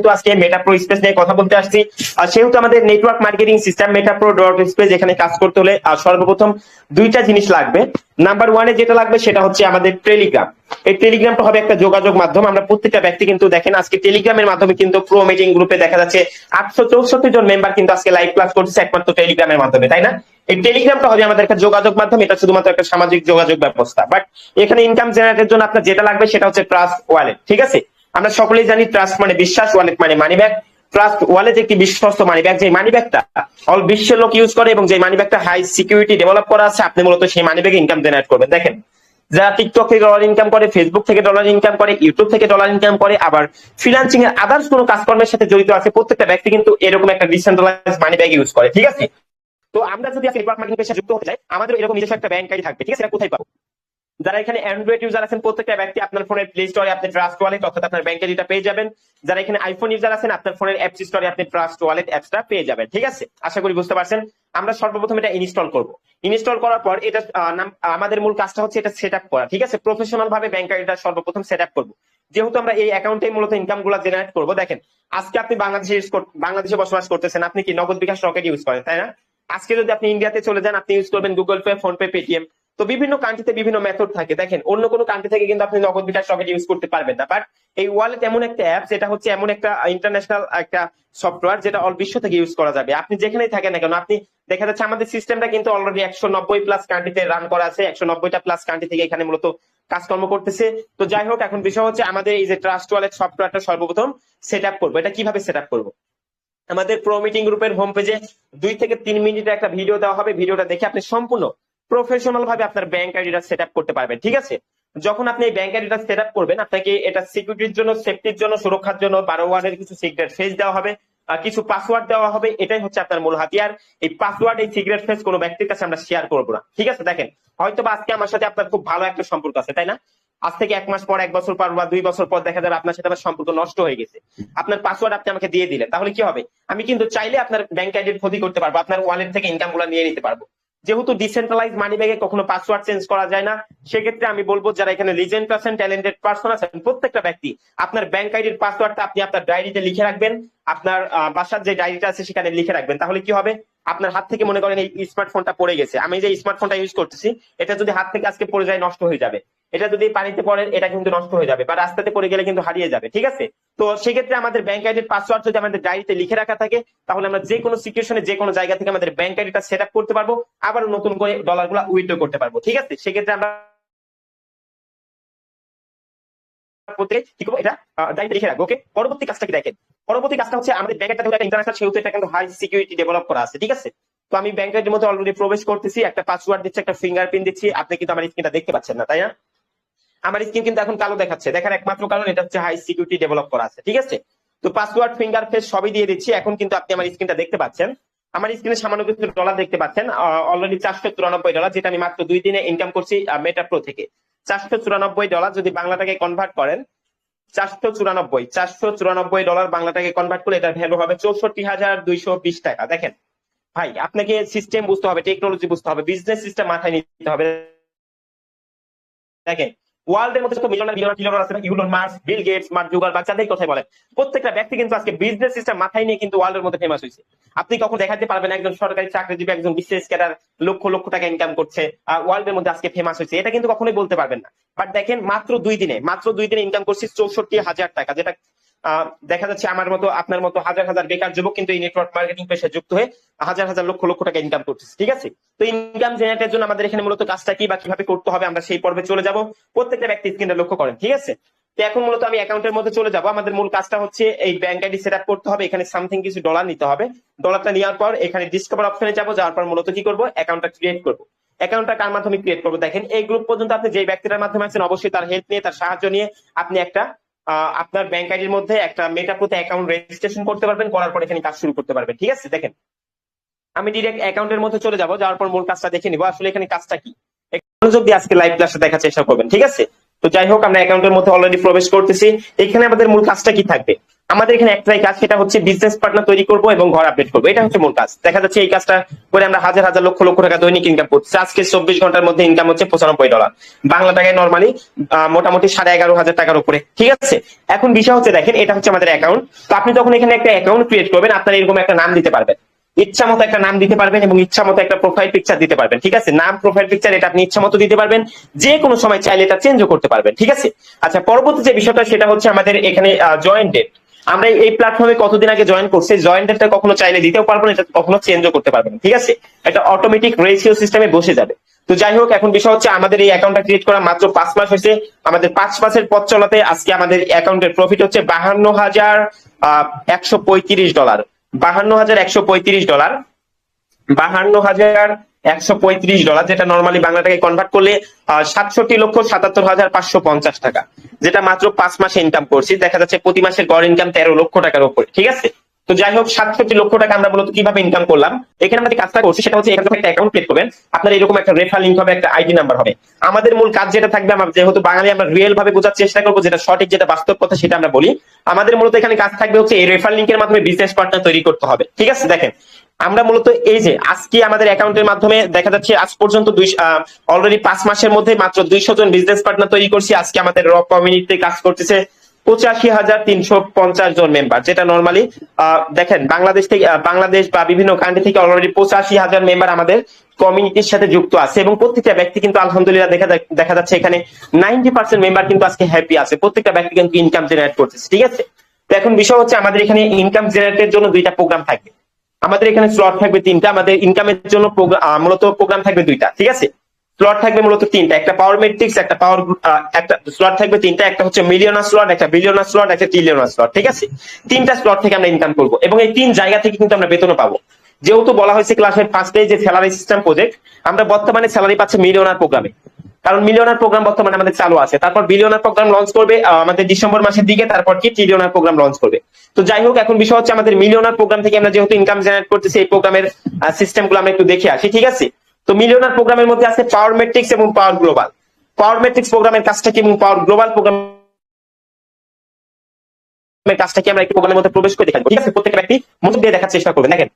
যেহেতু আজকে মেটা pro space নিয়ে কথা বলতে আসছি, সেহেতু আমাদের নেটওয়ার্ক মার্কেটিং সিস্টেম মেটা প্রো ডট স্পেস এখানে কাজ করতে হলে সর্বপ্রথম দুইটা জিনিস লাগবে। নাম্বার ওয়ানে যেটা লাগবে সেটা হচ্ছে আমাদের টেলিগ্রাম। এই টেলিগ্রামটা হবে একটা যোগাযোগ মাধ্যম। আমরা প্রত্যেকটা ব্যক্তি কিন্তু দেখেন আজকে টেলিগ্রামের মাধ্যমে কিন্তু প্রো মিটিং গ্রুপে দেখা যাচ্ছে 864 জন মেম্বার কিন্তু আজকে লাইভ ক্লাস করছে একমাত্র টেলিগ্রামের মাধ্যমে, তাই না? এই টেলিগ্রামটা হবে আমাদের একটা যোগাযোগ মাধ্যম, এটা শুধুমাত্র একটা সামাজিক যোগাযোগ ব্যবস্থা। বাট এখানে ইনকাম জেনারেটের জন্য আপনার যেটা লাগবে সেটা হচ্ছে ট্রাস্ট ওয়ালেট। ঠিক আছে, আমরা সকলেই জানি ট্রাস্ট মানে বিশ্বাস, ওয়ালেট মানে মানি ব্যাগ। ট্রাস্ট ওয়ালেট একটি বিশ্বস্ত মানি ব্যাগ, যে মানি ব্যাগটা অল বিশ্বের লোক ইউজ করে এবং যে মানি ব্যাগটা হাই সিকিউরিটি ডেভেলপ করা আছে, আপনি মূলত সেই মানি ব্যাগে ইনকাম জেনারেট করবেন। দেখেন যারা টিকটক থেকে ডলার ইনকাম করে, ফেসবুক থেকে ডলার ইনকাম করে, ইউটিউব থেকে ডলার ইনকাম করে, আবার ফ্রিল্যান্সিং এর আদার্স কোনো কাজকর্মের সাথে জড়িত আছে, প্রত্যেকটা ব্যক্তি কিন্তু এরকম একটা ডিসেন্ট্রালাইজ মানি ব্যাগ ইউজ করে। ঠিক আছে, তো আমরা যদি নেটওয়ার্ক মার্কেটিং পেশায় যুক্ত হতে চাই, আমাদের এরকম নিজস্ব একটা ব্যাংক আইডি থাকবে। ঠিক আছে, এটা কোথায় পাবো? যারা এখানে অ্যান্ড্রয়েড ইউজার আছেন, প্রত্যেকটা ব্যক্তি আপনার ফোনের প্লে স্টোরে আপনি ট্রাস্ট ওয়ালেট অর্থাৎ আপনার ব্যাংক আইডিটা পেয়ে যাবেন। যারা এখানে আইফোন ইউজার আছেন, আপনার ফোনের অ্যাপ স্টোরে আপনি ট্রাস্ট ওয়ালেট অ্যাপসটা পেয়ে যাবেন। ঠিক আছে, আশা করি বুঝতে পারছেন। আমরা সর্বপ্রথম এটা ইনস্টল করব। ইনস্টল করার পর এটা আমাদের মূল কাজটা হচ্ছে এটা সেট আপ করা। ঠিক আছে, প্রফেশনাল ভাবে ব্যাংক আইডিটা সর্বপ্রথম সেট আপ করবো। যেহেতু আমরা এই অ্যাকাউন্টে মূলত ইনকাম গুলো জেনারেট করবো। দেখেন আজকে আপনি বাংলাদেশে বসবাস করতেছেন, আপনি কি নগদ বিকাশ রকেট ইউজ করেন, তাই না? আজকে যদি আপনি ইন্ডিয়াতে চলে যান, আপনি ইউজ করবেন Google pay, phone pay, Paytm. তো বিভিন্ন কান্ট্রিতে বিভিন্ন মেথড থাকে। দেখেন অন্য কোনো কান্ট্রি থেকে কিন্তু আপনি নগদ বিকাশ রকেট ইউজ করতে পারবেন না। বাট এই ওয়ালেট এমন একটা অ্যাপ, যেটা হচ্ছে এমন একটা ইন্টারন্যাশনাল একটা সফটওয়্যার, যেটা অল বিশ্ব থেকে ইউজ করা যাবে। আপনি যেখানেই থাকেন না কেন, আপনি দেখা যাচ্ছে আমাদের সিস্টেমটা কিন্তু অলরেডি 190 প্লাস কান্ট্রিতে রান করা আছে। 190টা প্লাস কান্ট্রি থেকে এখানে মূলত কাজকর্ম করতেছে। তো যাই হোক, এখন বিষয় হচ্ছে আমাদের এই যে ট্রাস্ট ওয়ালেট সফটওয়্যারটা সর্বপ্রথম সেট আপ করবো। এটা কিভাবে সেট আপ করবো? আমাদের প্রো মিটিং গ্রুপের হোম পেজে 2 থেকে 3 মিনিটের একটা ভিডিও দেওয়া হবে। ভিডিওটা দেখে আপনি সম্পূর্ণ প্রফেশনাল ভাবে আপনার ব্যাংক আইডিটা সেট আপ করতে পারবেন। ঠিক আছে, যখন আপনি এই ব্যাংক আইডিটা সেট আপ করবেন, আপনাকে এটা সিকিউরিটির জন্য, সেফটির জন্য, সুরক্ষার জন্য 12 ওয়ার্ডের কিছু সিক্রেট ফেস দেওয়া হবে, কিছু পাসওয়ার্ড দেওয়া হবে। এটাই হচ্ছে আপনার মূল হাতিয়ার। এই পাসওয়ার্ড, এই সিক্রেট ফেস কোনো ব্যক্তির কাছে আমরা শেয়ার করবো না। ঠিক আছে, দেখেন হয়তো বা আজকে আমার সাথে আপনার খুব ভালো একটা সম্পর্ক আছে, তাই না? আজ থেকে 1 মাস পর, 1 বছর পর বা 2 বছর পর দেখা যাবে আপনার সাথে আমার সম্পর্ক নষ্ট হয়ে গেছে। আপনার পাসওয়ার্ড আপনি আমাকে দিয়ে দিলেন, তাহলে কি হবে? আমি কিন্তু চাইলে আপনার ব্যাংক আইডির ক্ষতি করতে পারবো, আপনার ওয়ালেট থেকে ইনকাম গুলো নিয়ে নিতে পারবো। যেহেতু ডিসেন্ট্রালাইজ মানি ব্যাগে কখনো পাসওয়ার্ড চেঞ্জ করা যায় না, সেক্ষেত্রে আমি বলবো যারা এখানে লিজেন্ড আছেন, ট্যালেন্টেড পারসন আছেন, প্রত্যেকটা ব্যক্তি আপনার ব্যাংক আইডির পাসওয়ার্ডটা আপনি আপনার ডায়েরিতে লিখে রাখবেন। আপনার বাসার যে ডায়েরিটা আছে সেখানে লিখে রাখবেন। তাহলে কি হবে? আপনার হাত থেকে মনে করেন এই স্মার্টফোনটা পড়ে গেছে, আমি যে স্মার্টফোনটা ইউজ করতেছি, এটা যদি হাত থেকে আজকে পড়ে যায়, নষ্ট হয়ে যাবে। এটা যদি পানিতে পড়ে, এটা কিন্তু নষ্ট হয়ে যাবে, বা রাস্তাতে পড়ে গেলে কিন্তু হারিয়ে যাবে। ঠিক আছে, তো সেক্ষেত্রে আমাদের ব্যাংক আইডির পাসওয়ার্ড যদি আমাদের ডায়েরিতে লিখে রাখা থাকে, তাহলে আমরা যে কোনো সিচুয়েশনে, যে কোনো জায়গা থেকে আমাদের ব্যাংক আইডিটা সেট আপ করতে পারবো, আবার নতুন করে ডলার গুলা উইথড্র করতে পারবো। ঠিক আছে, সেক্ষেত্রে আমরা এটা ডায়েরিতে লিখে রাখবো। ওকে, পরবর্তী কাজটা কি দেখেন। পরবর্তী কাজটা হচ্ছে আমাদের ব্যাংক একটা ইন্টারন্যাশনাল, সেহেতু এটা কিন্তু হাই সিকিউরিটি ডেভেলপ করা আছে। ঠিক আছে, তো আমি ব্যাংক আইডির মধ্যে অলরেডি প্রবেশ করতেছি, একটা পাসওয়ার্ড দিচ্ছি, একটা ফিঙ্গারপ্রিন্ট দিচ্ছি। আপনি কিন্তু আমার স্ক্রিনটা দেখতে পাচ্ছেন না, তাই না? আমার স্ক্রিন কিন্তু এখন কালো দেখাচ্ছে। দেখার একমাত্র কারণ এটা হচ্ছে হাই সিকিউরিটি ডেভেলপ করা আছে। ঠিক আছে, তো পাসওয়ার্ড, ফিঙ্গার ফেস সবই দিয়ে দিচ্ছি। এখন কিন্তু আপনি আমার স্ক্রিনটা দেখতে পাচ্ছেন। আমার স্ক্রিনে সামান্য কিছু ডলার দেখতে পাচ্ছেন, অলরেডি $494, যেটা আমি মাত্র 2 দিনে ইনকাম করছি মেটা প্রো থেকে। $494 যদি বাংলা টাকায় কনভার্ট করেন, 494 বাংলাটাকে কনভার্ট করে এটার ভ্যালু হবে 64,220 টাকা। দেখেন ভাই, আপনাকে সিস্টেম বুঝতে হবে, টেকনোলজি বুঝতে হবে, বিজনেস সিস্টেম মাথায় নিতে হবে। দেখেন ওয়ার্ল্ডের মধ্যে যত মিলিয়নার আছে, Elon Musk, Bill Gates, Mark Zuckerberg, যাদের কথাই বলেন, প্রত্যেকটা ব্যক্তি কিন্তু আজকে বিজনেস সিস্টেম মাথায় নিয়ে কিন্তু ওয়ার্ল্ডের মধ্যে ফেমাস হয়েছে। আপনি কখন দেখাতে পারবেন একজন সরকারি চাকরিজীবী, একজন বিসিএস ক্যাডার লক্ষ লক্ষ টাকা ইনকাম করছে, ওয়ার্ল্ডের মধ্যে আজকে ফেমাস হয়েছে? এটা কিন্তু কখনোই বলতে পারবেন না। বাট দেখেন মাত্র 2 দিনে ইনকাম করছি 64,000 টাকা, যেটা দেখা যাচ্ছে আমার মতো, আপনার মতো হাজার হাজার বেকার যুবক কিন্তু এই নেটওয়ার্ক মার্কেটিং পেশায় যুক্ত হয়ে হাজার হাজার লক্ষ লক্ষ টাকা ইনকাম করতেছে। ঠিক আছে, তো ইনকাম জেনারেটের জন্য আমাদের এখানে মূলত কাজটা কি বা কিভাবে করতে হবে, আমরা সেই পর্বে চলে যাব। প্রত্যেকটা ব্যক্তি স্ক্রিনটা লক্ষ্য করেন। ঠিক আছে, তো এখন মূলত আমি অ্যাকাউন্টের মধ্যে চলে যাব। আমাদের মূল কাজটা হচ্ছে এই ব্যাংক আইডি সেট আপ করতে হবে। এখানে সামথিং কিছু ডলার নিতে হবে। ডলারটা নেওয়ার পর এখানে ডিসকভার অপশনে যাবো, যাওয়ার পর মূলত কি করবো, অ্যাকাউন্টটা ক্রিয়েট করবো। অ্যাকাউন্টটা কার মাধ্যমে ক্রিয়েট করবো? দেখেন এই গ্রুপ পর্যন্ত আপনি যে ব্যক্তিটার মাধ্যমে আছেন, অবশ্যই তার হেল্প নিয়ে, তার সাহায্য নিয়ে আপনি একটা আপনার ব্যাংক আইডির মধ্যে একটা মেটা প্রোতে অ্যাকাউন্ট রেজিস্ট্রেশন করতে পারবেন। করার পর এখানে কাজ শুরু করতে পারবেন। ঠিক আছে, দেখেন আমি ডিরেক্ট অ্যাকাউন্টের মধ্যে চলে যাব, যাওয়ার পর মূল কাজটা দেখে নিবো আসলে এখানে কাজটা কি। মনোযোগ দিয়ে আজকে লাইভ ক্লাসটা দেখার চেষ্টা করবেন। ঠিক আছে, তো যাই হোক, আমরা অ্যাকাউন্টের মধ্যে অলরেডি প্রবেশ করতেছি। এখানে আমাদের মূল কাজটা কি থাকবে? আমাদের এখানে একটাই কাজ, সেটা হচ্ছে বিজনেস পার্টনার তৈরি করব এবং ঘর আপডেট করবো। এটা হচ্ছে মূল কাজ। দেখা যাচ্ছে এই কাজটা করে আমরা হাজার হাজার লক্ষ লক্ষ টাকা দৈনিক ইনকাম করছি। আজকে 24 ঘন্টার মধ্যে ইনকাম হচ্ছে $95, বাংলা টাকায় নর্মালি মোটামুটি 11,500 টাকার উপরে। ঠিক আছে, এখন বিষয় হচ্ছে দেখেন, এটা হচ্ছে আমাদের অ্যাকাউন্ট। তো আপনি যখন এখানে একটা অ্যাকাউন্ট ক্রিয়েট করবেন, আপনার এরকম একটা নাম দিতে পারবেন, ইচ্ছা মতো একটা নাম দিতে পারবেন এবং ইচ্ছা মতো একটা প্রোফাইল পিকচার দিতে পারবেন। ঠিক আছে, নাম প্রোফাইল পিকচার এটা আপনি ইচ্ছা মতো দিতে পারবেন, যে কোনো সময় চাইলে এটা চেঞ্জও করতে পারবেন। ঠিক আছে, আচ্ছা, পরবর্তী যে বিষয়টা সেটা হচ্ছে আমাদের এখানে জয়েন ডেট। আমরা এই প্ল্যাটফর্মে কতদিন আগে জয়েন করছি, জয়েন ডেটটা কখনো চাইলে দিতেও পারবো না, এটা কখনো চেঞ্জও করতে পারবেন। ঠিক আছে, এটা অটোমেটিক রেশিও সিস্টেমে বসে যাবে। তো যাই হোক, এখন বিষয় হচ্ছে আমাদের এই অ্যাকাউন্টটা ক্রিয়েট করা মাত্র 5 মাস হয়েছে। আমাদের 5 মাসের পথ চলাতে আজকে আমাদের অ্যাকাউন্টের প্রফিট হচ্ছে $52,135, $52,135, $52,135, যেটা নর্মালি বাংলা টাকায় কনভার্ট করলে 67,77,550 টাকা, যেটা মাত্র 5 মাসে ইনকাম করছি। দেখা যাচ্ছে প্রতি মাসের গড় ইনকাম 13 লক্ষ টাকার উপরে। ঠিক আছে, তো যাই হোক, 67 লক্ষ টাকা আমরা মূলত কিভাবে ইনকাম করলাম, এখানে আমরা যে কাজটা করছি সেটা হচ্ছে, এখানে যখন একটা অ্যাকাউন্ট ক্রিয়েট করবেন, আপনার এরকম একটা রেফার লিংক হবে, একটা আইডি নাম্বার হবে। আমাদের মূল কাজ যেটা থাকবে, আমরা যেহেতু বাঙালি, আমরা রিয়েল ভাবে বোঝার চেষ্টা করবো, যেটা সঠিক, যেটা বাস্তব কথা সেটা আমরা বলি। আমাদের মূলত এখানে কাজ থাকবে হচ্ছে এই রেফার লিংকের মাধ্যমে বিজনেস পার্টনার তৈরি করতে হবে। ঠিক আছে, দেখেন আমরা মূলত এই যে আজকে আমাদের অ্যাকাউন্টের মাধ্যমে দেখা যাচ্ছে আজ পর্যন্ত অলরেডি 5 মাসের মধ্যে মাত্র 200 জন বিজনেস পার্টনার তৈরি করছি। আজকে আমাদের র কমিউনিটিতে কাজ করতেছে 85,350 জন মেম্বার, যেটা নর্মালি দেখেন বাংলাদেশ থেকে, বাংলাদেশ বা বিভিন্ন কান্ট্রি থেকে অলরেডি 85,000 মেম্বার আমাদের কমিউনিটির সাথে যুক্ত আছে। এবং প্রত্যেকটা ব্যক্তি কিন্তু আলহামদুলিল্লাহ দেখা যাচ্ছে এখানে 90% মেম্বার কিন্তু আজকে হ্যাপি আছে। প্রত্যেকটা ব্যক্তি কিন্তু ইনকাম জেনারেট করতেছে। ঠিক আছে, তো এখন বিষয় হচ্ছে আমাদের এখানে ইনকাম জেনারেটের জন্য 2টা প্রোগ্রাম থাকবে। আমাদের এখানে স্লট থাকবে 3টা, আমাদের ইনকামের জন্য মূলত প্রোগ্রাম থাকবে 2টা। ঠিক আছে, স্লট থাকবে মূলত 3টা, একটা পাওয়ার মেট্রিক্স, একটা স্লট থাকবে 3টা, একটা হচ্ছে মিলিয়নার স্লট, একটা বিলিয়নার স্লট, একটা ট্রিলিয়নার স্লট। ঠিক আছে, 3টা স্লট থেকে আমরা ইনকাম করব এবং এই 3 জায়গা থেকে কিন্তু আমরা বেতনও পাবো। যেহেতু বলা হয়েছে ক্লাসের ফার্স্টে যে স্যালারি সিস্টেম প্রজেক্ট, আমরা বর্তমানে স্যালারি পাচ্ছি মিলিয়নার প্রোগ্রামে, কারণ মিলিয়নার প্রোগ্রাম বর্তমানে আমাদের চালু আছে। তারপর বিলিয়নার প্রোগ্রাম লঞ্চ করবে আমাদের ডিসেম্বর মাসের দিকে, তারপর কি ট্রিলিয়নার প্রোগ্রাম লঞ্চ করবে। তো যাই হোক, এখন বিষয় হচ্ছে আমাদের মিলিয়নার প্রোগ্রাম থেকে আমরা যেহেতু ইনকাম জেনারেট করতেছি, এই প্রোগ্রামের সিস্টেম গুলো আমরা একটু দেখে আসি। ঠিক আছে, তো মিলিয়নার প্রোগ্রামের মধ্যে আছে পাওয়ার মেট্রিক্স এবং পাওয়ার গ্লোবাল। পাওয়ার মেট্রিক্স প্রোগ্রামের কাজটা কি এবং পাওয়ার গ্লোবাল প্রোগ্রামের কাজটা কি, আমরা একটু প্রোগ্রামের মধ্যে প্রবেশ করে দেখাবো। ঠিক আছে, প্রত্যেকটা ব্যক্তি মনোযোগ দিয়ে দেখার চেষ্টা করবেন। দেখেন,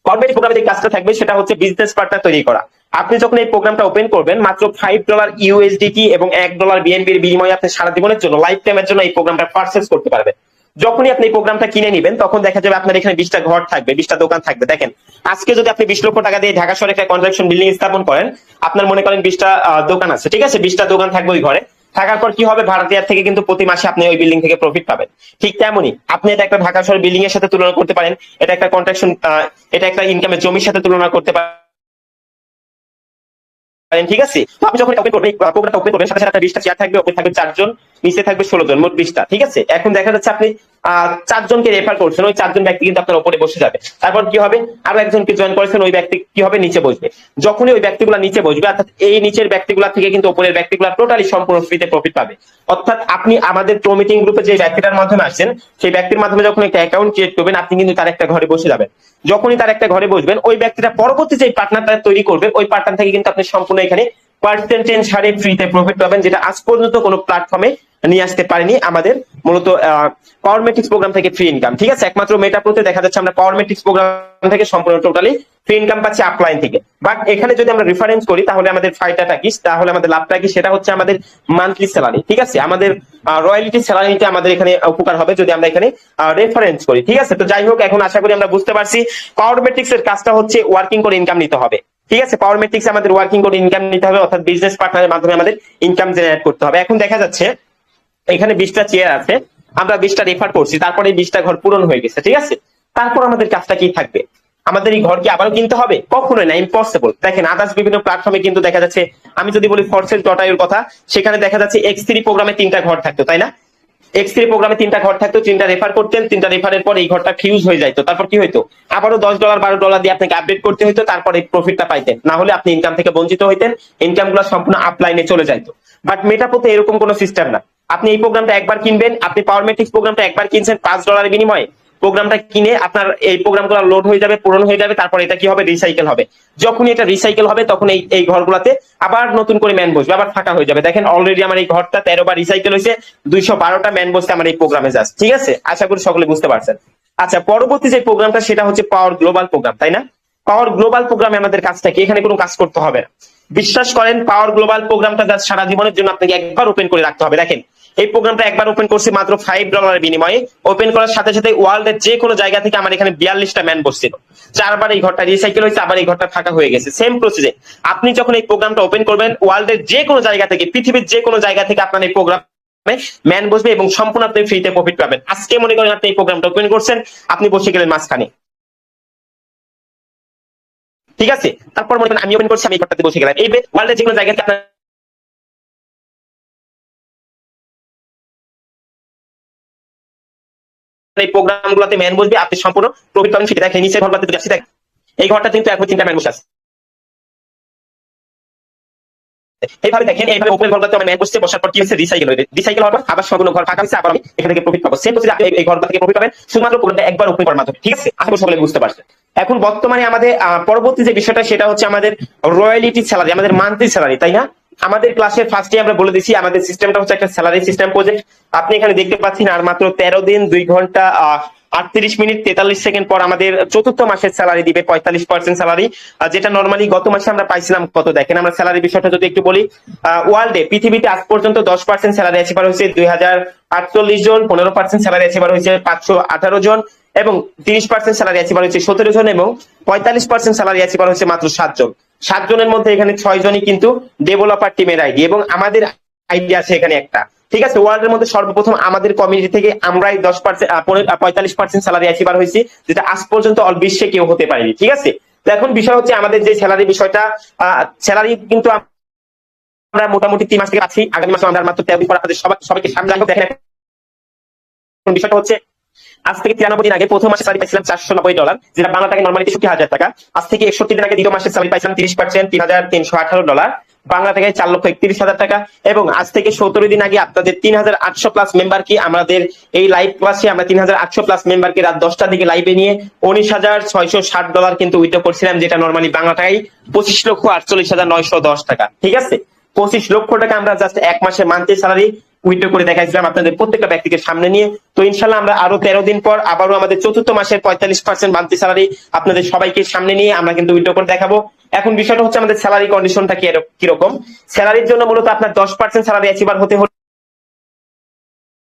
পাওয়ার মেট্রিক্স প্রোগ্রামের যে কাজটা থাকবে সেটা হচ্ছে বিজনেস পার্টনার তৈরি করা। আপনি যখন এই প্রোগ্রামটা ওপেন করবেন, মাত্র $5 ইউএসডিটি এবং $1 বিএনবির বিনিময়ে আপনি সারা জীবনের জন্য, লাইফ টাইমের জন্য এই প্রোগ্রামটা পারচেজ করতে পারবেন। যখনই আপনি এই প্রোগ্রামটা কিনে নেবেন, তখন দেখা যাবে আপনার এখানে 20টা ঘর থাকবে, 20টা দোকান থাকবে। দেখেন, আজকে যদি আপনি 20 লক্ষ টাকা দিয়ে ঢাকা শহরে একটা কনস্ট্রাকশন বিল্ডিং স্থাপন করেন, আপনার মনে করেন 20টা দোকান আছে। ঠিক আছে, 20টা দোকান থাকবে ওই ঘরে। থাকার পর কি হবে, ভাড়াটিয়ার থেকে কিন্তু প্রতি মাসে আপনি ওই বিল্ডিং থেকে প্রফিট পাবেন। ঠিক তেমনই আপনি এটা একটা ঢাকা শহরের বিল্ডিং এর সাথে তুলনা করতে পারেন, এটা একটা কনস্ট্রাকশন, এটা একটা ইনকামের জমির সাথে তুলনা করতে পারেন। ঠিক আছে, তো আপনি যখন ওপেন করবেন, প্রোগ্রামটা ওপেন করবেন, সাথে সাথে 20টা চেয়ার থাকবে, উপরে থাকবে 4 জন, নিচে থাকবে 16 জন, মোট 20টা। ঠিক আছে, এখন দেখা যাচ্ছে আপনি 4 জনকে রেফার করছেন, ওই 4 জন ব্যক্তি কিন্তু আপনার উপরে বসে যাবে। তারপর কি হবে, আরো একজনকে জয়েন করেছেন, ওই ব্যক্তি কি হবে, নিচে বসবে। যখনই ওই ব্যক্তিগুলো নিচে বসবে, অর্থাৎ এই নিচের ব্যক্তিগুলা থেকে কিন্তু উপরের ব্যক্তিগুলা টোটালি সম্পূর্ণ ফ্রিতে প্রফিট পাবে। অর্থাৎ আপনি আমাদের প্রো মিটিং গ্রুপে যে ব্যক্তিটার মাধ্যমে আসছেন, সেই ব্যক্তির মাধ্যমে যখন একটা অ্যাকাউন্ট ক্রিয়েট করবেন, আপনি কিন্তু তার একটা ঘরে বসে যাবেন। যখনই তার একটা ঘরে বসবেন, ওই ব্যক্তিটা পরবর্তী যে পার্টনারটা তৈরি করবে, ওই পার্টনার থেকে কিন্তু আপনি সম্পূর্ণ এখানে পার্সেন্টেজ হারে ফ্রিতে প্রফিট পাবেন, যেটা আজ পর্যন্ত কোনো প্ল্যাটফর্মে নিয়ে আসতে পারেনি আমাদের মূলত পাওয়ার মেট্রিক্স প্রোগ্রাম থেকে ফ্রি ইনকাম। ঠিক আছে, একমাত্র মেটাপ্রোতে দেখা যাচ্ছে আমরা পাওয়ার মেট্রিক্স প্রোগ্রাম থেকে সম্পূর্ণ টোটালি ফ্রি ইনকাম পাচ্ছি আপলাইন থেকে। বাট এখানে যদি আমরা রেফারেন্স করি, তাহলে আমাদের ফায়দাটা কি, তাহলে আমাদের লাভটা কি, সেটা হচ্ছে আমাদের মান্থলি স্যালারি। ঠিক আছে, আমাদের রয়্যালিটি স্যালারিতে আমাদের এখানে উপকার হবে যদি আমরা এখানে রেফারেন্স করি। ঠিক আছে, তো যাই হোক, এখন আশা করি আমরা বুঝতে পারছি পাওয়ার মেট্রিক্স এর কাজটা হচ্ছে ওয়ার্কিং করে ইনকাম নিতে হবে। ঠিক আছে, পাওয়ার মেট্রিক্স আমাদের ওয়ার্কিং করে ইনকাম নিতে হবে, অর্থাৎ বিজনেস পার্টনারের মাধ্যমে আমাদের ইনকাম জেনারেট করতে হবে। এখন দেখা যাচ্ছে এখানে 20টা চেয়ার আছে, আমরা 20টা রেফার করছি, তারপরে 20টা ঘর পূরণ হয়ে গেছে। ঠিক আছে, তারপর আমাদের কাজটা কি থাকবে, আমাদের এই ঘর কি আবারও কিনতে হবে? কখনোই না, ইম্পসিবল। দেখেন, আদার্স বিভিন্ন প্ল্যাটফর্মে কিন্তু দেখা যাচ্ছে, আমি যদি বলি ফরসেল ডটাইয়ের কথা, সেখানে দেখা যাচ্ছে X3 প্রোগ্রামে 3টা ঘর থাকতো, তাই না? X3 প্রোগ্রামে 3টা ঘর থাকতো, 3টা রেফার করতেন, 3টা রেফারের পর এই ঘরটা ফিউজ হয়ে যাইতো। তারপর কি হইতো, আবারও $10 $12 দিয়ে আপনাকে আপডেট করতে হইতো, তারপর এই প্রফিটটা পাইতেন, না হলে আপনি ইনকাম থেকে বঞ্চিত হইতেন, ইনকাম গুলো সম্পূর্ণ আপলাইনে চলে যাইতো। বাট মেটাপোতে এরকম কোনো সিস্টেম না। আপনি এই প্রোগ্রামটা একবার কিনবেন, আপনি পাওয়ার মেট্রিক্স প্রোগ্রামটা একবার কিনছেন $5 বিনিময়ে, প্রোগ্রামটা কিনে আপনার এই প্রোগ্রামগুলো লোড হয়ে যাবে, পূরণ হয়ে যাবে, তারপর এটা কি হবে, রিসাইকেল হবে। যখন এটা রিসাইকেল হবে তখন এই ঘরগুলোতে আবার নতুন করে ম্যান বসবে, আবার ফাঁকা হয়ে যাবে। দেখেন অলরেডি আমার এই ঘরটা 13 বার রিসাইকেল হয়েছে, 212টা ম্যান বসছে আমার এই প্রোগ্রামে জাস্ট। ঠিক আছে, আশা করি সকলে বুঝতে পারছেন। আচ্ছা, পরবর্তী যে প্রোগ্রামটা সেটা হচ্ছে পাওয়ার গ্লোবাল প্রোগ্রাম, তাই না? পাওয়ার গ্লোবাল প্রোগ্রামে আমাদের কাজটা কি, এখানে কোনো কাজ করতে হবে না। বিশ্বাস করেন, পাওয়ার গ্লোবাল প্রোগ্রামটা জাস্ট সারা জীবনের জন্য আপনাকে একবার ওপেন করে রাখতে হবে। দেখেন এই প্রোগ্রামটা একবার ওপেন করছি মাত্র $5 বিনিময়ে। ওপেন করার সাথে সাথে ওয়ার্ল্ডের যে কোনো জায়গা থেকে আমার এখানে 42টা ম্যান বসছিল, 4 বার এই ঘরটা রিসাইকেল হয়েছে, আবার এই ঘরটা ফাঁকা হয়ে গেছে। সেম প্রসেসে আপনি যখন এই প্রোগ্রামটা ওপেন করবেন, ওয়ার্ল্ডের যে কোনো জায়গা থেকে, পৃথিবীর যে কোনো জায়গা থেকে আপনার এই প্রোগ্রাম ম্যান বসবে এবং সম্পূর্ণ আপনি ফ্রিতে প্রফিট পাবেন। আজকে মনে করেন আপনি এই প্রোগ্রামটা ওপেন করছেন, আপনি বসে গেলেন মাঝখানে, ঠিক আছে? তারপর মনে করেন আমি ওপেন করছি, আমি এই ঘরটাতে বসে গেলাম। এই ওয়ার্ল্ডের যে কোনো জায়গা থেকে আপনার এই প্রোগ্রামগুলোতে ম্যান বসবে, আপনি সম্পূর্ণ প্রফিট পাবেন। সেটা দেখেন নিচে ঘরটাতে যাচ্ছি, দেখেন এই ঘরটা কিন্তু এখন 3টা ম্যান বসে আছে। এইভাবে দেখেন, এইভাবে ওপেন ঘরগুলোতে আমার ম্যান বসছে, বসার পর কি হচ্ছে, রিসাইকেল হয়ে রিসাইকেল হওয়ার পর আবার সম্পূর্ণ ঘর ফাঁকা হচ্ছে, আবার আমি এখান থেকে প্রফিট পাবো। সেম প্রসেসে আপনি এই ঘরগুলো থেকে প্রফিট পাবেন শুধুমাত্র প্রোগ্রামটা একবার ওপেন করার মাধ্যমে। ঠিক আছে, আশা করি সকলে বুঝতে পারছেন। এখন বর্তমানে আমাদের পরবর্তী যে বিষয়টা সেটা হচ্ছে আমাদের রয়্যালিটি স্যালারি, আমাদের মান্থলি স্যালারি, তাই না? আমাদের ক্লাসের ফার্স্টে আমরা বলে দিচ্ছি আমাদের সিস্টেমটা হচ্ছে একটা স্যালারি সিস্টেম প্রজেক্ট। আপনি এখানে দেখতে পাচ্ছেন আর মাত্র 13 দিন 2 ঘন্টা 38 মিনিট 43 সেকেন্ড পর আমাদের চতুর্থ মাসের স্যালারি দিবে 45% স্যালারি, যেটা নর্মালি গত মাসে আমরা পাইছিলাম কত। দেখেন আমরা স্যালারি বিষয়টা যদি একটু বলি, ওয়ার্ল্ডে পৃথিবীতে আজ পর্যন্ত 10% স্যালারি অ্যাচিভার হয়েছে 2048 জন, 15% স্যালারি অ্যাচিভার হয়েছে 518 জন, এবং 30% স্যালারি অ্যাচিভার হয়েছে 17 জন, এবং 45% স্যালারি অ্যাচিভার হয়েছে মাত্র 7 জন। 7 জনের মধ্যে এখানে 6 জনই কিন্তু ডেভেলপার টিমের আইডি, এবং আমাদের আইডি আছে এখানে একটা। ঠিক আছে, ওয়ার্ল্ডের মধ্যে সর্বপ্রথম আমাদের কমিউনিটি থেকে আমরাই 10% 45% স্যালারি অ্যাচিভার হয়েছি, যেটা আজ পর্যন্ত অল বিশ্বে কেউ হতে পারেনি। ঠিক আছে, তো এখন বিষয় হচ্ছে আমাদের যে স্যালারি বিষয়টা, স্যালারি কিন্তু আমরা মোটামুটি 3 মাস থেকে পাচ্ছি। আগামী মাসে আমরা মাত্র 13 দিন পর আপনাদের সবাইকে সামনে রাখবো। দেখেন বিষয়টা হচ্ছে, আজ থেকে 93 দিন আগে প্রথম মাসে স্যালারি পাইছিলাম $490, যেটা বাংলা টাকায় নরমালি 63,000 টাকা। আজ থেকে 61 দিন আগে দ্বিতীয় মাসে স্যালারি পাইছিলাম 30% $3,318, বাংলা টাকায় 4,31,000 টাকা। এবং আজ থেকে 17 দিন আগে আপনাদের 3,800 প্লাস মেম্বারকে আমাদের এই লাইভ ক্লাসে আমরা 3,800 প্লাস মেম্বারকে রাত 10টার দিকে লাইভে নিয়ে $19,660 কিন্তু উইথড্র করছিলাম, যেটা নরমালি বাংলা টাকায় 25,48,910 টাকা। ঠিক আছে, 25 লক্ষ টাকা আমরা জাস্ট এক মাসে মান্থলি স্যালারি উইথড্র করে দেখাইছিলাম আপনাদের প্রত্যেকটা ব্যক্তিকে সামনে নিয়ে। তো ইনশাল্লাহ আমরা আরো 13 দিন পর আবারও আমাদের চতুর্থ মাসের 45% মান্থলি স্যালারি আপনাদের সবাইকে সামনে নিয়ে আমরা কিন্তু উইথড্র করে দেখাবো। এখন বিষয়টা হচ্ছে আমাদের স্যালারি কন্ডিশনটা কিরকম। স্যালারির জন্য মূলত আপনার 10% স্যালারি অ্যাচিভার হতে হলে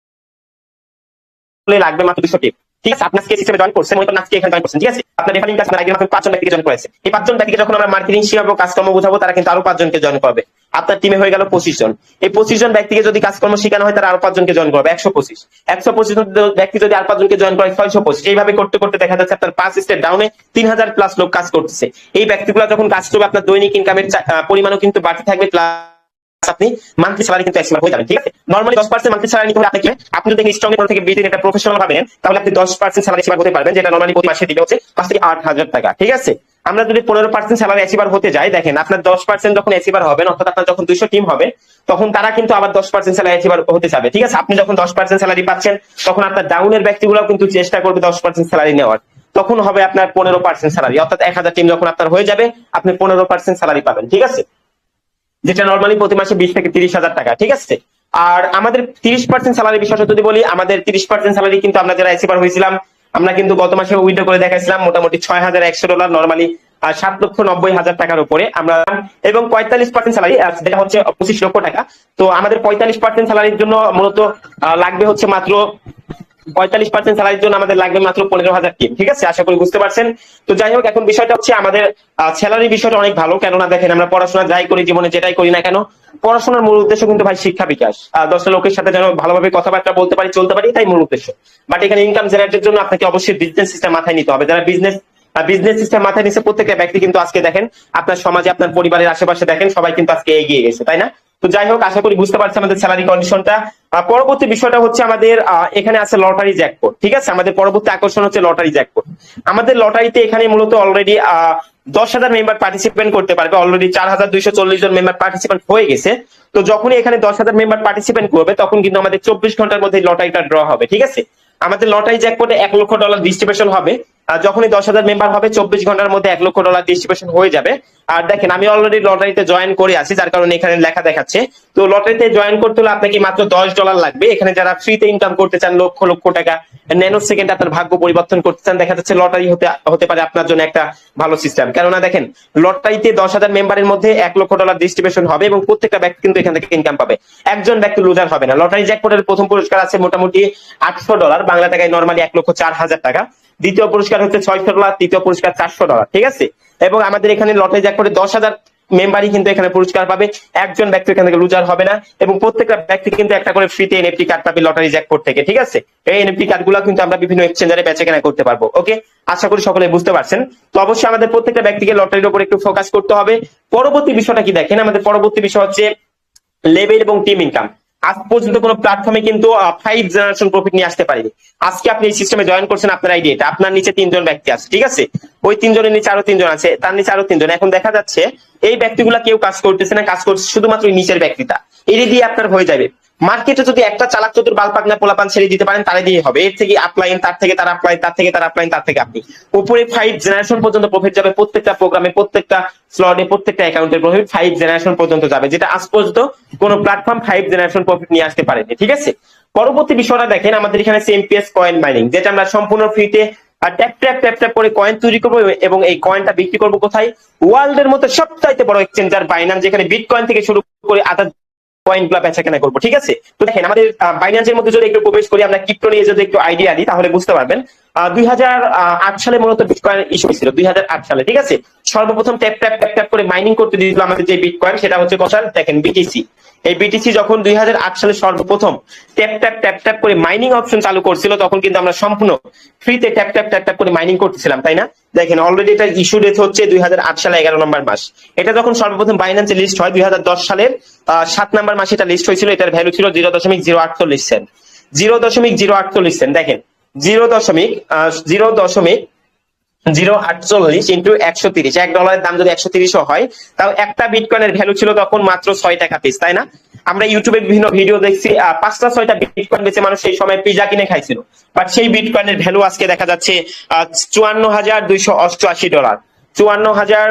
লাগবে মাত্র 200 টিপ। ঠিক আছে, আপনি আজকে সিস্টেমে জয়েন করছেন, মনে করেন আজকে এখানে জয়েন করছেন। ঠিক আছে, আপনার রেফারিং কাজ আইডির মাধ্যমে 5 জন ব্যক্তিকে জয়েন করেছে। এই 5 জন ব্যক্তিকে যখন আমরা মার্কেটিং শিখাবো, কাজকর্ম বোঝাবো, তারা কিন্তু আরো 5 জনকে জয়েন করবে। আপনার টিমে হয়ে গেল 25 জন। এই 25 জন ব্যক্তিকে যদি কাজকর্ম শেখানো হয়, তারা আরো 5 জনকে জয়েন করবে, 125। 125 ব্যক্তি যদি আর 5 জনকে জয়েন করে 625। এইভাবে করতে করতে দেখা যাচ্ছে আপনার 5 স্টেপ ডাউনে 3000 প্লাস লোক কাজ করতেছে। এই ব্যক্তিগুলো যখন কাজ করবে, আপনার দৈনিক ইনকামের পরিমাণও কিন্তু বাড়তে থাকবে, আপনি মান্থলি স্যালারি কিন্তু অ্যাচিভ হয়ে যাবেন। ঠিক আছে, নরমালি 10% মান্থলি স্যালারি নিতে হলে আপনাকে, আপনি যদি স্ট্রং থেকে বিজনেস একটা প্রফেশনাল ভাবেন, তাহলে আপনি 10% স্যালারি অ্যাচিভ হতে পারবেন, যেটা নরমালি প্রতি মাসে দিবে হচ্ছে 5 থেকে 8,000 টাকা। ঠিক আছে, আমরা যদি 15% স্যালারি অ্যাচিভার হতে যাই, দেখেন আপনার 10% যখন অ্যাচিভার হবেন, অর্থাৎ আপনার যখন 200 টিম হবে, তখন তারা কিন্তু আবার 10% স্যালারি অ্যাচিভার হতে যাবে। ঠিক আছে, আপনি যখন 10% স্যালারি পাচ্ছেন, তখন আপনার ডাউনের ব্যক্তিগুলো কিন্তু চেষ্টা করবে 10% স্যালারি নেওয়ার, তখন হবে আপনার 15% স্যালারি, অর্থাৎ 1000 টিম যখন আপনার হয়ে যাবে, আপনি 15% স্যালারি পাবেন। ঠিক আছে, যেটা নরমালি প্রতি মাসে 20 থেকে 30,000 টাকা। ঠিক আছে, আর আমাদের 30% স্যালারি বিষয়টা যদি বলি, আমাদের 30% স্যালারি কিন্তু আমরা যারা অ্যাচিভার হয়েছিলাম, আমরা কিন্তু গত মাসে উইথড্র করে দেখাইছিলাম মোটামুটি $6,100, নরমালি 7,90,000 টাকার উপরে আমরা। এবং 45% স্যালারি, যেটা হচ্ছে 25 লক্ষ টাকা। তো আমাদের 45% স্যালারির জন্য মূলত লাগবে হচ্ছে মাত্র 45% স্যালারির জন্য আমাদের লাগবে মাত্র 15,000 টিম। ঠিক আছে, আশা করি বুঝতে পারছেন। তো যাই হোক, এখন বিষয়টা হচ্ছে আমাদের স্যালারি বিষয়টা অনেক ভালো, কেননা দেখেন আমরা পড়াশোনা যাই করি, জীবনে যেটাই করি না কেন, পড়াশোনার মূল উদ্দেশ্য কিন্তু ভাই শিক্ষা বিকাশ, 10টা লোকের সাথে যেন ভালোভাবে কথাবার্তা বলতে পারি, চলতে পারি, তাই মূল উদ্দেশ্য। বাট এখানে ইনকাম জেনারেটের জন্য আপনাকে অবশ্যই বিজনেস সিস্টেম মাথায় নিতে হবে। যারা বিজনেস সিস্টেম মাথায় নিচ্ছে, প্রত্যেকটা ব্যক্তি কিন্তু আজকে দেখেন আপনার সমাজে, আপনার পরিবারের আশেপাশে দেখেন সবাই কিন্তু আজকে এগিয়ে গেছে, তাই না? তো যাই হোক, আশা করি বুঝতে পারছি আমাদের স্যালারি কন্ডিশনটা। পরবর্তী বিষয়টা হচ্ছে আমাদের এখানে আছে লটারি জ্যাকপট। ঠিক আছে, আমাদের পরবর্তী আকর্ষণ হচ্ছে লটারি জ্যাকপট। আমাদের লটারিতে এখানে মূলত অলরেডি 10,000 মেম্বার পার্টিসিপেন্ট করতে পারবে। অলরেডি 4,240 জন মেম্বার পার্টিসিপেন্ট হয়ে গেছে। তো যখনই এখানে 10,000 মেম্বার পার্টিসিপেন্ট করবে, তখন কিন্তু আমাদের 24 ঘন্টার মধ্যে লটারিটা ড্র হবে। ঠিক আছে, আমাদের লটারি জ্যাকপটে $1,00,000 ডিস্ট্রিবিউশন হবে। আর যখনই 10,000 মেম্বার হবে 24 ঘন্টার মধ্যে $1,00,000 ডিস্ট্রিবিউশন হয়ে যাবে। আর দেখেন আমি অলরেডি লটারিতে জয়েন করে আছি, যার কারণে এখানে লেখা দেখাচ্ছে। তো লটারিতে জয়েন করতে হলে আপনাকে মাত্র $10 লাগবে। এখানে যারা ফ্রিতে ইনকাম করতে চান লক্ষ লক্ষ টাকা, ন্যানো সেকেন্ড আপনার ভাগ্য পরিবর্তন করতে চান, দেখা যাচ্ছে লটারি হতে পারে আপনার জন্য একটা ভালো সিস্টেম। কেননা দেখেন লটারিতে 10,000 মেম্বারের মধ্যে $1,00,000 ডিস্ট্রিবিউশন হবে এবং প্রত্যেকটা ব্যক্তি কিন্তু এখান থেকে ইনকাম পাবে। একজন ব্যক্তি লুজার হবে না। লটারি জ্যাকপটের প্রথম পুরস্কার আছে মোটামুটি $800, বাংলা টাকায় নরমালি 1,04,000 টাকা। দ্বিতীয় পুরস্কার হচ্ছে $600, তৃতীয় পুরস্কার $400, ঠিক আছে। এবং আমাদের এখানে লটারি জ্যাকপটে 10,000 মেম্বারই কিন্তু এখানে পুরস্কার পাবে, একজন ব্যক্তি এখান থেকে লুজার হবে না। এবং প্রত্যেকটা ব্যক্তি কিন্তু একটা করে ফ্রিতে এনএফটি কার্ড পাবে লটারি জ্যাকপট থেকে, ঠিক আছে। এই এনএফটি কার্ড গুলো কিন্তু আমরা বিভিন্ন এক্সচেঞ্জারে বেচা কেনা করতে পারবো। ওকে, আশা করি সকলে বুঝতে পারছেন। তো অবশ্যই আমাদের প্রত্যেকটা ব্যক্তিকে লটারির উপর একটু ফোকাস করতে হবে। পরবর্তী বিষয়টা কি দেখেন, আমাদের পরবর্তী বিষয় হচ্ছে লেভেল এবং টিম ইনকাম। আজ পর্যন্ত কোনো প্ল্যাটফর্মে কিন্তু 5 জেনারেশন প্রফিট নিয়ে আসতে পারেনি। আজকে আপনি এই সিস্টেমে জয়েন করছেন, আপনার আইডিয়া এটা, আপনার নিচে 3 জন ব্যক্তি আছে, ঠিক আছে। ওই 3 জনের নিচে আরো 3 জন আছে, তার নিচে আরো 3 জন। এখন দেখা যাচ্ছে এই ব্যক্তিগুলা কেউ কাজ করতেছে না, কাজ করছে শুধুমাত্র নিচের ব্যক্তিটা। এর দিয়ে আপনার হয়ে যাবে। মার্কেটে যদি একটা চালাক চতুর বালপাকনা পোলাপান ছেড়ে দিতে পারেন, তারা দিয়ে হবে। এর থেকে আপলাইন, তার থেকে তার আপলাইন, তার থেকে তার আপলাইন, তার থেকে আপনি উপরে 5 জেনারেশন পর্যন্ত প্রফিট যাবে। প্রত্যেকটা প্রোগ্রামে, প্রত্যেকটা স্লটে, প্রত্যেকটা অ্যাকাউন্টের প্রফিট 5 জেনারেশন পর্যন্ত যাবে, যেটা আজ পর্যন্ত কোন প্ল্যাটফর্ম 5 জেনারেশন প্রফিট নিয়ে আসতে পারেনি, ঠিক আছে। পরবর্তী বিষয়টা দেখেন, আমাদের এখানে সিএমপিএস কয়েন মাইনিং, যেটা আমরা সম্পূর্ণ ফ্রিতে ট্যাপ ট্যাপ ট্যাপ ট্যাপ করে কয়েন তৈরি করবো এবং এই কয়েনটা বিক্রি করবো কোথায়? ওয়ার্ল্ড এর মধ্যে সবচাইতে বড় এক্সচেঞ্জার বাইন্যান্স, যেখানে বিটকয়েন থেকে শুরু করে আদার কয়েন গুলা বেচা কেনা করবো, ঠিক আছে। তো দেখেন আমাদের বাইন্যান্সের মধ্যে যদি একটু প্রবেশ করি, আমরা ক্রিপ্টো নিয়ে যদি একটু আইডিয়া দিই তাহলে বুঝতে পারবেন। 2008 সালে মূলত বিটকয়েন ইস্যু হয়েছিল, 2008 সালে, ঠিক আছে। সর্বপ্রথম ট্যাপ ট্যাপ ট্যাপ ট্যাপ করে মাইনিং করতে দিয়েছিল আমাদের যে বিটকয়েন, সেটা হচ্ছে কোথায় দেখেন, বিটিসি। এই বিটিসি যখন 2008 সালে সর্বপ্রথম ট্যাপ ট্যাপ ট্যাপ ট্যাপ করে মাইনিং অপশন চালু করছিল, তখন কিন্তু আমরা সম্পূর্ণ ফ্রিতে ট্যাপ ট্যাপ ট্যাপ ট্যাপ করে মাইনিং করতেছিলাম, তাই না? দেখেন অলরেডি এটা ইস্যু ডেট হচ্ছে 2008 সালে 11 নম্বর মাস। এটা যখন সর্বপ্রথম বাইন্যান্সে লিস্ট হয় 2010 সালের 7 নম্বর মাসে এটা লিস্ট হয়েছিল। এটার ভ্যালু ছিল 0.048 সেন্ট, 0.048 সেন্ট। দেখেন 0.048 ইন্টু 130, $1 দাম যদি 130 হয়, তাও একটা বিটকয়েনের ভ্যালু ছিল তখন মাত্র 6 টাকা পিস, তাই না? আমরা ইউটিউবে বিভিন্ন ভিডিও দেখছি 5টা 6টা বিটকয়েন বেচে মানুষ সেই সময় পিজা কিনে খাইছিল। বাট সেই বিটকয়েনের ভ্যালু আজকে দেখা যাচ্ছে $54,288, 54,000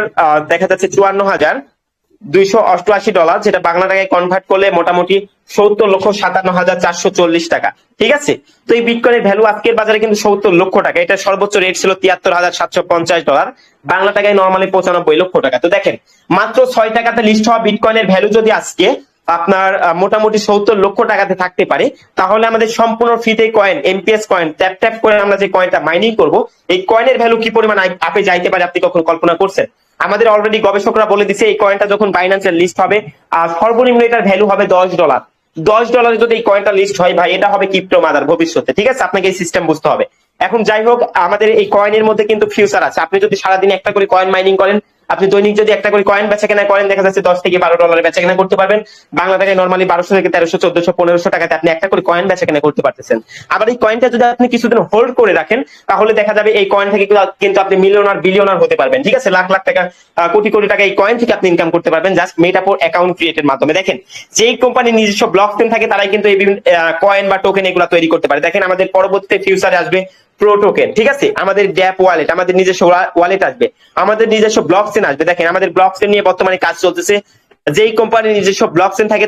দেখা যাচ্ছে $54,288, যেটা বাংলা টাকায় কনভার্ট করলে মোটামুটি 70,57,440 টাকা, ঠিক আছে। তো এই বিটকয়েনের ভ্যালু আজকের বাজারে কিন্তু 70 লক্ষ টাকা। এটা সর্বোচ্চ রেট ছিল $73,750, বাংলা টাকায় নরমালি 95 লক্ষ টাকা। তো দেখেন মাত্র 6 টাকাতে লিস্ট হওয়া বিটকয়েনের ভ্যালু যদি আজকে আপনার মোটামুটি 70 লক্ষ টাকাতে থাকতে পারে, তাহলে আমাদের সম্পূর্ণ ফ্রিতে coin, amps coin tap tap করে আমরা যে কয়েনটা মাইনিং করব, এই কয়েনের ভ্যালু কি পরিমাণ আপে যাইতে পারে আপনি কখনো কল্পনা করছেন? আমাদের অলরেডি গবেষকরা বলে দিচ্ছে এই কয়েনটা যখন বাইন্যান্সের লিস্ট হবে, সর্বনিম্ন এটার ভ্যালু হবে $10। $10 যদি এই কয়েনটা লিস্ট হয়, ভাই এটা হবে ক্রিপ্টো মাদার ভবিষ্যতে, ঠিক আছে। আপনাকে এই সিস্টেম বুঝতে হবে। এখন যাই হোক, আমাদের এই কয়েনের মধ্যে কিন্তু ফিউচার আছে। আপনি যদি সারাদিন একটা করে কয়েন মাইনিং করেন, আপনি দৈনিক যদি একটা করে কয়েন বেচা কেনা করেন, দেখা যাচ্ছে $10 থেকে $12 বেচা কেনা করতে পারবেন। বাংলা টাকায় নরমালি 1200 থেকে 1300, 1400, 1500 টাকাতে আপনি একটা করে কয়েন বেচা কেনা করতে পারতেছেন। আবার এই কয়েনটা যদি আপনি কিছুদিন হোল্ড করে রাখেন, তাহলে দেখা যাবে এই কয়েন থেকে কিন্তু আপনি মিলিয়নার, বিলিয়নার হতে পারবেন, ঠিক আছে। লাখ লাখ টাকা, কোটি কোটি টাকা এই কয়েন থেকে আপনি ইনকাম করতে পারবেন জাস্ট মেটাপোর অ্যাকাউন্ট ক্রিয়েটের মাধ্যমে। দেখেন যেই কোম্পানির নিজস্ব ব্লক চেইন থাকে, তারাই কিন্তু এই বিভিন্ন কয়েন বা টোকেন এগুলো তৈরি করতে পারে। দেখেন আমাদের পরবর্তী ফিউচারে আসবে প্রো টোকেন, ঠিক আছে। আমাদের ড্যাপ ওয়ালেট, আমাদের নিজস্ব ওয়ালেট আসবে, আমাদের নিজস্ব ব্লক চেইন আসবে। দেখেন আমাদের ব্লক চেইন নিয়ে বর্তমানে কাজ চলতেছে। যেই কোম্পানির নিজস্ব ব্লক চেইন থাকে